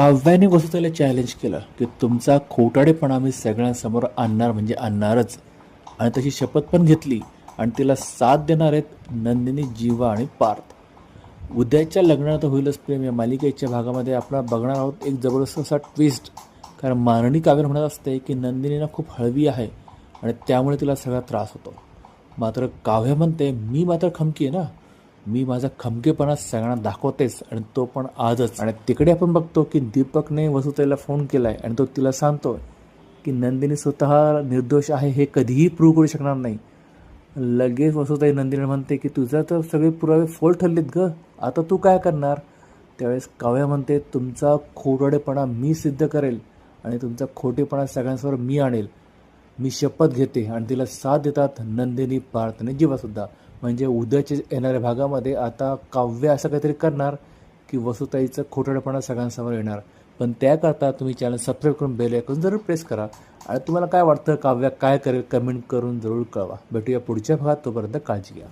काव्याने वसुतेला challenge केलं की तुमचा खोटाडेपणा मी सगळ्यांसमोर आणणार म्हणजे आणणारच, आणि तशी शपथ पण घेतली. आणि तिला साथ देणार आहेत नंदिनी, जीवा आणि पार्थ. उद्याच्या लग्नात होईलच प्रेम या मालिकेच्या भागामध्ये आपण बघणार आहोत एक जबरदस्त असा ट्विस्ट. कारण माननी काव्य म्हणत असते की नंदिनीना खूप हळवी आहे आणि त्यामुळे तिला सगळा त्रास होतो. मात्र काव्य म्हणते मी मात्र खमकी आहे ना, मी माझा खमकेपणा सगळ्यांना दाखवतेच, आणि तो पण आजच. आणि तिकडे आपण बघतो की दीपकने वसुतेला फोन केला आहे आणि तो तिला सांगतो की नंदिनी स्वतः निर्दोष आहे हे कधीही प्रूव्ह करू शकणार नाही. लगेच वसुताई नंदिनी म्हणते की तुझा तर सगळे पुरावे फोल ठरलेत ग, आता तू काय करणार. त्यावेळेस काव्या म्हणते तुमचा खोटाडेपणा मी सिद्ध करेल आणि तुमचा खोटेपणा सगळ्यांसमोर मी आणेल. मी शपथ घेते. आणि तिला साथ देतात नंदिनी, पार्थ आणि जीवासुद्धा. म्हणजे उद्याच्या येणाऱ्या भागामध्ये आता काव्य असं काहीतरी करणार की वसुताईचं खोटारडेपणा सगळ्यांसमोर येणार. पण त्याकरता तुम्ही चॅनल सबस्क्राईब करून बेल आयकॉन जरूर प्रेस करा. आणि तुम्हाला काय वाटतं काव्य काय करेल कमेंट करून जरूर कळवा. भेटूया पुढच्या भागात, तोपर्यंत काळजी घ्या.